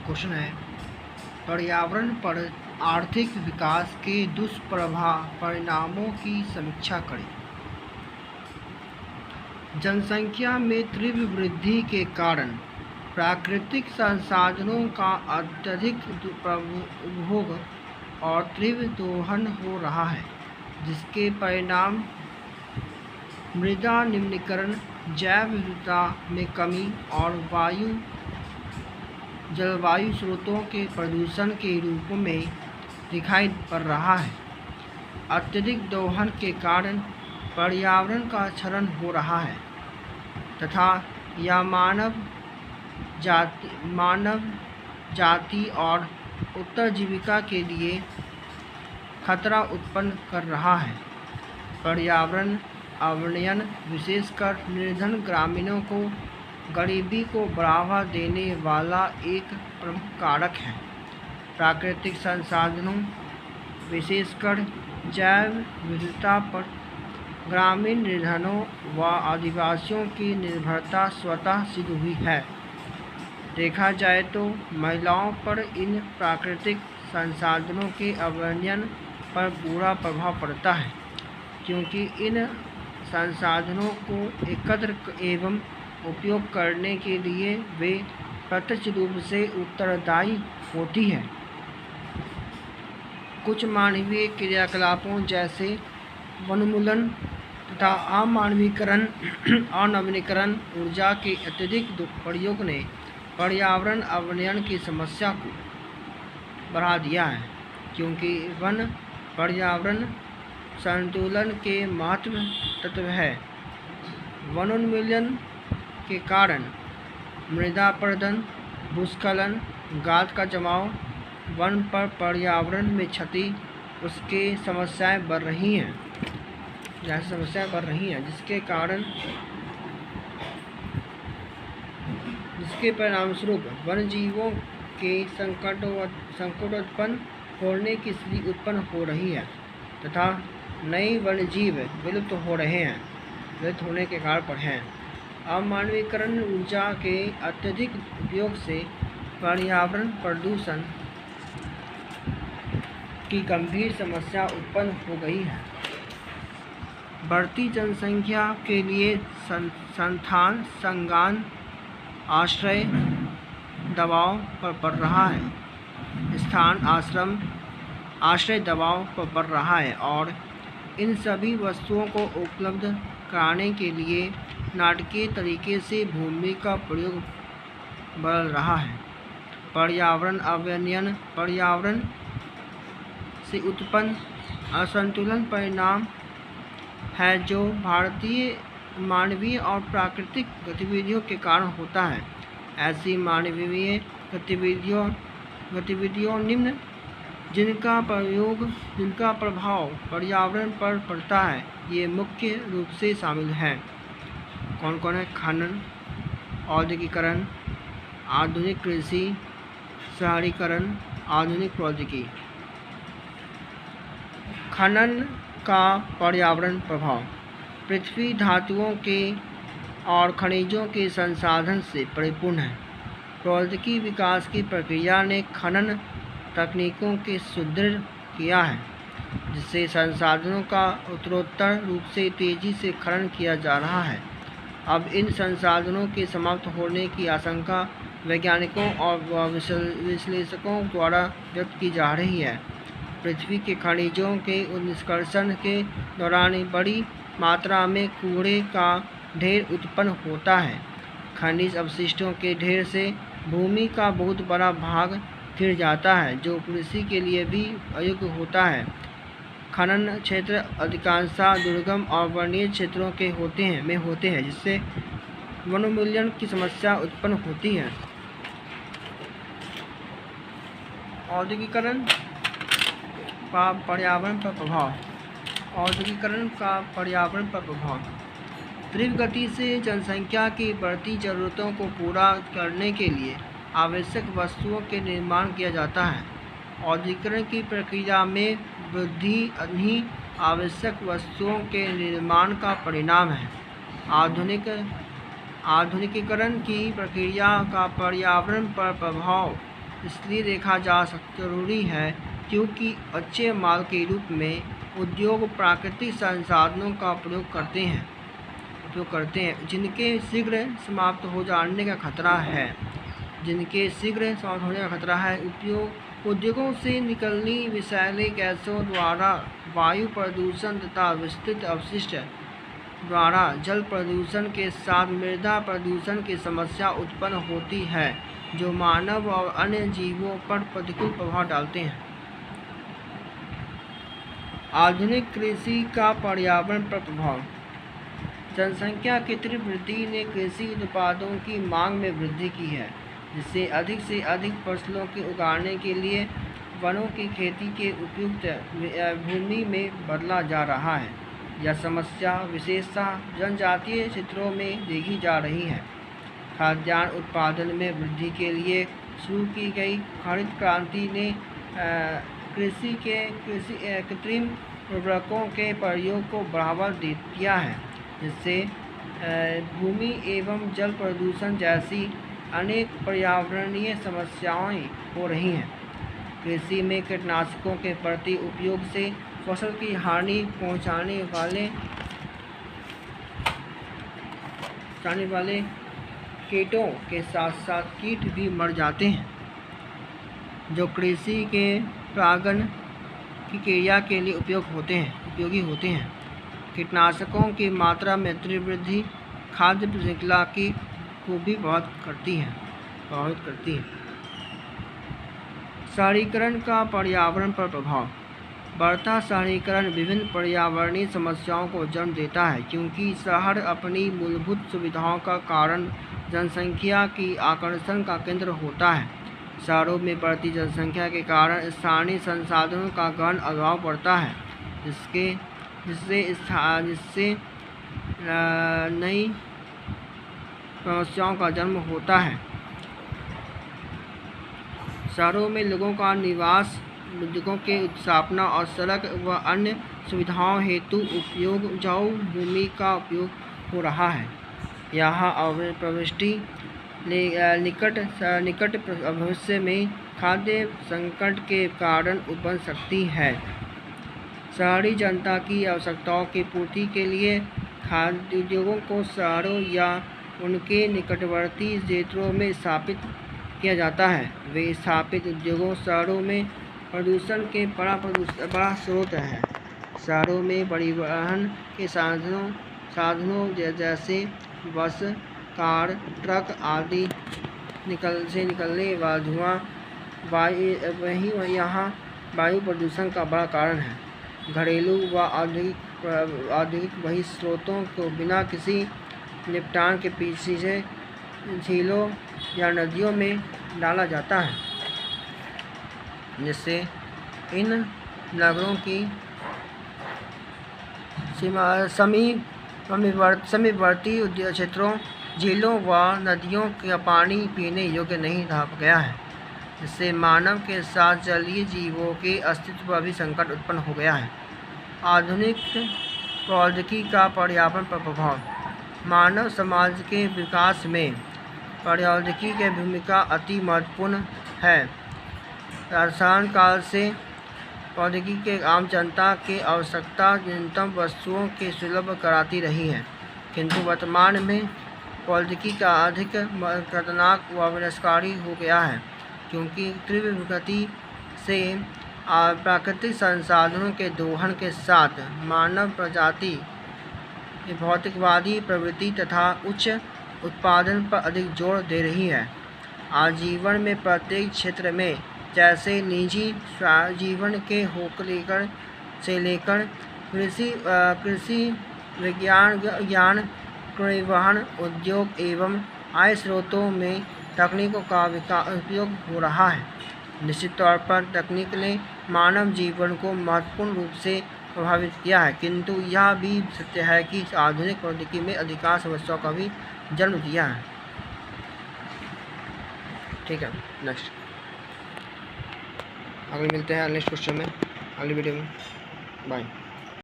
Question है, पर्यावरण पर आर्थिक विकास के परिणामों की समीक्षा करें। जनसंख्या में तीव्र वृद्धि के कारण प्राकृतिक संसाधनों का अत्यधिक उपभोग और तीव्र दोहन हो रहा है, जिसके परिणाम मृदा निम्नीकरण, जैव विविधता में कमी और जलवायु स्रोतों के प्रदूषण के रूप में दिखाई पड़ रहा है। अत्यधिक दोहन के कारण पर्यावरण का क्षरण हो रहा है तथा यह मानव जाति और उत्तराजीविका के लिए खतरा उत्पन्न कर रहा है। पर्यावरण अवनयन विशेषकर निर्धन ग्रामीणों को गरीबी को बढ़ावा देने वाला एक प्रमुख कारक है। प्राकृतिक संसाधनों विशेषकर जैव विविधता पर ग्रामीण निर्धनों व आदिवासियों की निर्भरता स्वतः सिद्ध हुई है। देखा जाए तो महिलाओं पर इन प्राकृतिक संसाधनों के अवनयन पर बुरा प्रभाव पड़ता है, क्योंकि इन संसाधनों को एकत्र एवं उपयोग करने के लिए वे प्रत्यक्ष रूप से उत्तरदायी होती है। कुछ मानवीय क्रियाकलापों जैसे वनोन्मूलन तथा अनवीनीकरण ऊर्जा के अत्यधिक प्रयोग ने पर्यावरण अवनयन की समस्या को बढ़ा दिया है, क्योंकि वन पर्यावरण संतुलन के महत्व तत्व है। वनोन्मूलन के कारण मृदा अपरदन, भूस्खलन, गाद का जमाव, वन पर पर्यावरण में क्षति, उसके समस्याएं बढ़ रही हैं, जिसके परिणामस्वरूप वन्यजीवों के संकटोत्पन्न होने की स्थिति उत्पन्न हो रही है तथा नए वन्यजीव विलुप्त होने के कारण पर हैं। अमानवीकरण ऊर्जा के अत्यधिक उपयोग से पर्यावरण प्रदूषण की गंभीर समस्या उत्पन्न हो गई है। बढ़ती जनसंख्या के लिए संगान आश्रय दबाव पर पड़ रहा है। आश्रय दबाव पर पड़ रहा है और इन सभी वस्तुओं को उपलब्ध कराने के लिए नाटकीय तरीके से भूमि का प्रयोग बढ़ रहा है। पर्यावरण अवनयन पर्यावरण से उत्पन्न असंतुलन परिणाम है, जो भारतीय मानवीय और प्राकृतिक गतिविधियों के कारण होता है। ऐसी मानवीय गतिविधियों निम्न जिनका प्रभाव पर्यावरण पर पड़ता है, ये मुख्य रूप से शामिल हैं। कौन कौन है? खनन, औद्योगिकरण, आधुनिक कृषि, शहरीकरण, आधुनिक प्रौद्योगिकी। खनन का पर्यावरण प्रभाव। पृथ्वी धातुओं के और खनिजों के संसाधन से परिपूर्ण है। प्रौद्योगिकी विकास की प्रक्रिया ने खनन तकनीकों के सुदृढ़ किया है, जिससे संसाधनों का उत्तरोत्तर रूप से तेजी से खनन किया जा रहा है। अब इन संसाधनों के समाप्त होने की आशंका वैज्ञानिकों और विश्लेषकों द्वारा व्यक्त की जा रही है। पृथ्वी के खनिजों के निष्कर्षण के दौरान बड़ी मात्रा में कूड़े का ढेर उत्पन्न होता है। खनिज अपशिष्टों के ढेर से भूमि का बहुत बड़ा भाग घिर जाता है, जो कृषि के लिए भी अयोग्य होता है। खनन क्षेत्र अधिकांशतः दुर्गम और वर्णीय क्षेत्रों के होते हैं, जिससे वनोन्मूलन की समस्या उत्पन्न होती है। औद्योगिकरण का पर्यावरण पर प्रभाव। औद्योगिकरण का पर्यावरण पर प्रभाव। तीव्र गति से जनसंख्या की बढ़ती ज़रूरतों को पूरा करने के लिए आवश्यक वस्तुओं के निर्माण किया जाता है। औद्योगिकरण की प्रक्रिया में वृद्धि इन्हीं आवश्यक वस्तुओं के निर्माण का परिणाम है। आधुनिकीकरण की प्रक्रिया का पर्यावरण पर प्रभाव इसलिए देखा जा जरूरी है क्योंकि अच्छे माल के रूप में उद्योग प्राकृतिक संसाधनों का उपयोग करते हैं जिनके शीघ्र समाप्त हो जाने का खतरा है उद्योगों से निकलनी विषैले गैसों द्वारा वायु प्रदूषण तथा विस्तृत अपशिष्ट द्वारा जल प्रदूषण के साथ मृदा प्रदूषण की समस्या उत्पन्न होती है, जो मानव और अन्य जीवों पर प्रतिकूल प्रभाव डालते हैं। आधुनिक कृषि का पर्यावरण पर प्रभाव। जनसंख्या की तीव्र वृद्धि ने कृषि उत्पादों की मांग में वृद्धि की है, जिससे अधिक से अधिक फसलों के उगाने के लिए वनों की खेती के उपयुक्त भूमि में बदला जा रहा है। यह समस्या विशेषतः जनजातीय क्षेत्रों में देखी जा रही है। खाद्यान्न उत्पादन में वृद्धि के लिए शुरू की गई हरित क्रांति ने कृत्रिम उर्वरकों के प्रयोग को बढ़ावा दिया है, जिससे भूमि एवं जल प्रदूषण जैसी अनेक पर्यावरणीय समस्याएं हो रही हैं। कृषि में कीटनाशकों के बढ़ते उपयोग से फसल की हानि पहुंचाने वाले कीटों के साथ साथ कीट भी मर जाते हैं, जो कृषि के परागण की क्रिया के लिए उपयोगी होते हैं। कीटनाशकों की मात्रा में तीव्र वृद्धि खाद्य श्रृंखला को भी प्रभावित करती है। शहरीकरण का पर्यावरण पर प्रभाव। बढ़ता शहरीकरण विभिन्न पर्यावरणीय समस्याओं को जन्म देता है, क्योंकि शहर अपनी मूलभूत सुविधाओं का कारण जनसंख्या की आकर्षण का केंद्र होता है। शहरों में बढ़ती जनसंख्या के कारण स्थानीय संसाधनों का गहन अभाव पड़ता है, जिससे नई समस्याओं का जन्म होता है। शहरों में लोगों का निवास, उद्योगों के स्थापना और सड़क व अन्य सुविधाओं हेतु उपजाऊ भूमि का उपयोग हो रहा है। यहाँ अप्रत्याशित निकट भविष्य में खाद्य संकट के कारण बन सकती है। शहरी जनता की आवश्यकताओं की पूर्ति के लिए खाद्य उद्योगों को शहरों या उनके निकटवर्ती क्षेत्रों में स्थापित किया जाता है। वे स्थापित उद्योगों शहरों में प्रदूषण के बड़ा स्रोत है। शहरों में परिवहन के साधनों जैसे बस, कार, ट्रक आदि से निकलने वाला धुआं यहाँ वायु प्रदूषण का बड़ा कारण है। घरेलू व औद्योगिक बहिस्रोतों को बिना किसी निपटान के पीछे झीलों या नदियों में डाला जाता है, जिससे इन नगरों की समीपवर्ती क्षेत्रों, झीलों व नदियों का पानी पीने योग्य नहीं रह गया है, जिससे मानव के साथ जलीय जीवों के अस्तित्व पर भी संकट उत्पन्न हो गया है। आधुनिक प्रौद्योगिकी का पर्यावरण पर प्रभाव। मानव समाज के विकास में प्रौद्योगिकी की भूमिका अति महत्वपूर्ण है। प्राचीन काल से प्रौद्योगिकी के आम जनता की आवश्यकता न्यूनतम वस्तुओं के सुलभ कराती रही है, किंतु वर्तमान में प्रौद्योगिकी का अधिक खतरनाक व विनाशकारी हो गया है, क्योंकि तीव्र गति से प्राकृतिक संसाधनों के दोहन के साथ मानव प्रजाति भौतिकवादी प्रवृत्ति तथा उच्च उत्पादन पर अधिक जोर दे रही है। आजीवन में प्रत्येक क्षेत्र में, जैसे निजी जीवन के से लेकर कृषि विज्ञान, परिवहन, उद्योग एवं आय स्रोतों में तकनीकों का उपयोग हो रहा है। निश्चित तौर पर तकनीक ने मानव जीवन को महत्वपूर्ण रूप से प्रभावित किया है, किंतु यह भी सत्य है कि आधुनिक प्रौद्योगिकी में अधिकांश समस्याओं का भी जन्म दिया है। ठीक है, नेक्स्ट अगले मिलते हैं नेक्स्ट क्वेश्चन में, अगली वीडियो में। बाय।